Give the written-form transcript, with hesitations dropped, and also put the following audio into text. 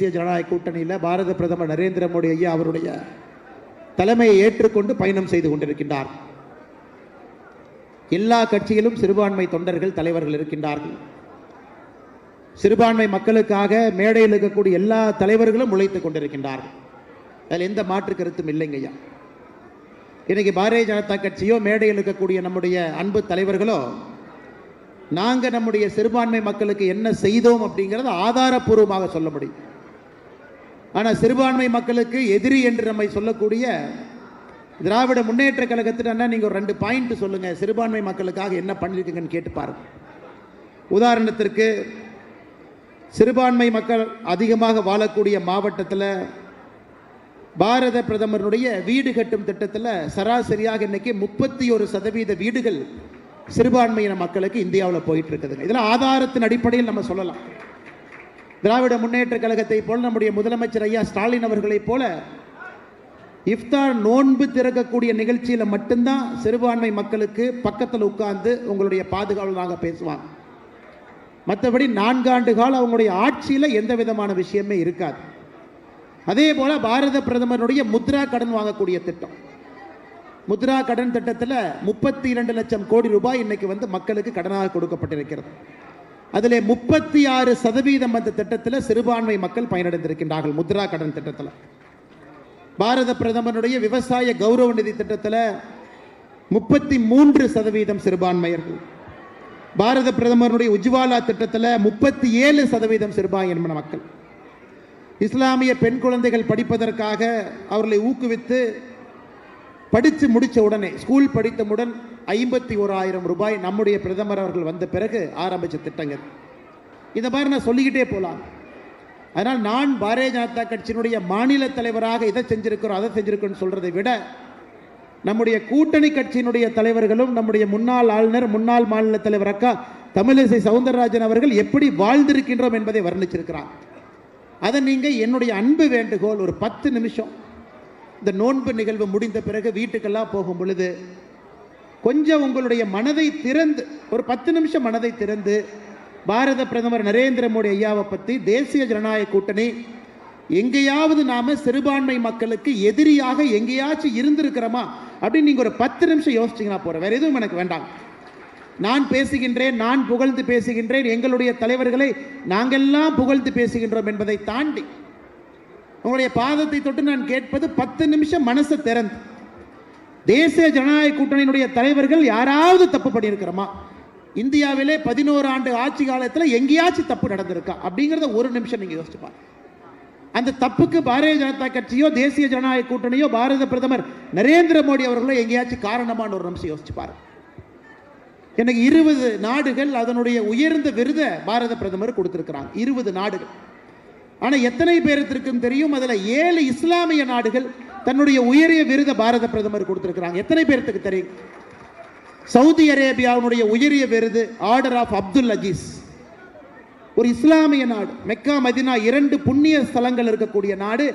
தேசிய ஜனநாயக கூட்டணியில் பாரத பிரதமர் நரேந்திர மோடி ஐயா அவருடைய தலைமையை ஏற்றுக்கொண்டு பயணம் செய்து கொண்டிருக்கின்றார். எல்லா கட்சியிலும் சிறுபான்மை தொண்டர்கள் தலைவர்கள் இருக்கின்றார்கள். சிறுபான்மை மக்களுக்காக மேடையில் இருக்கக்கூடிய எல்லா தலைவர்களும் உழைத்துக் கொண்டிருக்கின்றார்கள். அதில் எந்த மாற்று கருத்தும் இல்லைங்க ஐயா. இன்னைக்கு பாரதிய ஜனதா கட்சியோ மேடையில் இருக்கக்கூடிய நம்முடைய அன்பு தலைவர்களோ நாங்கள் நம்முடைய சிறுபான்மை மக்களுக்கு என்ன செய்தோம் அப்படிங்கிறத ஆதாரப்பூர்வமாக சொல்ல முடியும். ஆனால் சிறுபான்மை மக்களுக்கு எதிரி என்று நம்மை சொல்லக்கூடிய திராவிட முன்னேற்ற கழகத்திட்ட நீங்கள் ஒரு 2 பாயிண்ட் சொல்லுங்கள், சிறுபான்மை மக்களுக்காக என்ன பண்ணியிருக்கீங்கன்னு கேட்டு பாருங்க. உதாரணத்திற்கு சிறுபான்மை மக்கள் அதிகமாக வாழக்கூடிய மாவட்டத்தில் பாரத பிரதமருடைய வீடு கட்டும் திட்டத்தில் சராசரியாக இன்னைக்கு 31% வீடுகள் சிறுபான்மையின மக்களுக்கு இந்தியாவில் போயிட்டு இருக்குதுங்க. இதில் ஆதாரத்தின் அடிப்படையில் நம்ம சொல்லலாம். திராவிட முன்னேற்ற கழகத்தை போல நம்முடைய முதலமைச்சர் ஐயா ஸ்டாலின் அவர்களைப் போல இஃப்தார் நோன்பு திறக்கக்கூடிய நிகழ்ச்சியில் மட்டும்தான் சிறுபான்மை மக்களுக்கு பக்கத்தில் உட்கார்ந்து உங்களுடைய பாதுகாவலாக பேசுவாங்க. மற்றபடி 4 ஆண்டு காலம் அவங்களுடைய ஆட்சியில் எந்த விதமான விஷயமே இருக்காது. அதே போல பாரத பிரதமருடைய முத்ரா கடன் வாங்கக்கூடிய திட்டம், முத்ரா கடன் திட்டத்தில் 32 லட்சம் கோடி ரூபாய் இன்னைக்கு மக்களுக்கு கடனாக கொடுக்கப்பட்டிருக்கிறது. அதில் 36% அந்த திட்டத்தில் சிறுபான்மை மக்கள் பயனடைந்திருக்கின்றார்கள். முத்ரா கடன் திட்டத்தில் பாரத பிரதமருடைய விவசாய கௌரவ நிதி திட்டத்தில் 33% சிறுபான்மையர்கள். பாரத பிரதமருடைய உஜ்வாலா திட்டத்தில் 37% சிறுபான்மையின மக்கள். இஸ்லாமிய பெண் குழந்தைகள் படிப்பதற்காக அவர்களை ஊக்குவித்து படித்து முடித்த உடனே ஸ்கூல் படித்தவுடன் 51,000 ரூபாய் நம்முடைய பிரதமர் அவர்கள் வந்த பிறகு ஆரம்பித்த திட்டங்கள். இந்த மாதிரி நான் சொல்லிக்கிட்டே போகலாம். அதனால் நான் பாரதிய ஜனதா கட்சியினுடைய மாநில தலைவராக இதை செஞ்சிருக்கிறோம் அதை செஞ்சிருக்கோன்னு சொல்றதை விட நம்முடைய கூட்டணி கட்சியினுடைய தலைவர்களும் நம்முடைய முன்னாள் ஆளுநர் முன்னாள் மாநில தலைவர் அக்கா தமிழிசை சவுந்தரராஜன் அவர்கள் எப்படி வாழ்ந்திருக்கின்றோம் என்பதை வர்ணிச்சிருக்கிறார். அதை நீங்கள் என்னுடைய அன்பு வேண்டுகோள், ஒரு 10 நிமிஷம் இந்த நோன்பு நிகழ்வு முடிந்த பிறகு வீட்டுக்கெல்லாம் போகும் பொழுது கொஞ்சம் உங்களுடைய மனதை திறந்து ஒரு 10 நிமிஷம் மனதை திறந்து பாரத பிரதமர் நரேந்திர மோடி ஐயாவை பற்றி தேசிய ஜனநாயக கூட்டணி எங்கேயாவது நாம சிறுபான்மை மக்களுக்கு எதிரியாக எங்கேயாச்சும் இருந்திருக்கிறோமா அப்படின்னு நீங்கள் ஒரு 10 நிமிஷம் யோசிச்சிங்கன்னா போகிற, வேற எதுவும் எனக்கு வேண்டாம். நான் பேசுகின்றேன், நான் புகழ்ந்து பேசுகின்றேன், எங்களுடைய தலைவர்களை நாங்கெல்லாம் புகழ்ந்து பேசுகின்றோம் என்பதை தாண்டி உங்களுடைய பாதத்தை தொட்டு நான் கேட்பது 10 நிமிஷம் மனசை திறந்து தேசிய ஜனநாயக கூட்டணியினுடைய தலைவர்கள் யாராவது தப்பு பண்ணியிருக்கிறோமா, இந்தியாவிலே 11 ஆண்டு ஆட்சி காலத்தில் எங்கேயாச்சும் தப்பு நடந்திருக்கா அப்படிங்கிறத ஒரு நிமிஷம் நீங்கள் யோசிச்சுப்பாங்க. அந்த தப்புக்கு பாரதிய ஜனதா கட்சியோ தேசிய ஜனநாயக கூட்டணியோ பாரத பிரதமர் நரேந்திர மோடி அவர்களோ எங்கேயாச்சும் காரணமான ஒரு நிமிஷம் யோசிச்சுப்பாரு. எனக்கு 20 நாடுகள் அதனுடைய உயர்ந்த விருதை பாரத பிரதமர் கொடுத்திருக்கிறாங்க. 20 நாடுகள். ஆனால் எத்தனை பேருக்கு இருக்குன்னு தெரியும்? அதில் 7 இஸ்லாமிய நாடுகள் தன்னுடைய உயரிய விருதை பாரத பிரதமர் கொடுத்திருக்கிறாங்க. எத்தனை பேருக்கு தெரியும்? சவுதி அரேபியாவுடைய உயரிய விருது ஆர்டர் ஆஃப் அப்துல் அஜீஸ், ஒரு இஸ்லாமிய நாடு. மெக்கா மதினா 2 புண்ணிய ஸ்தலங்கள் இருக்கக்கூடிய நாடு.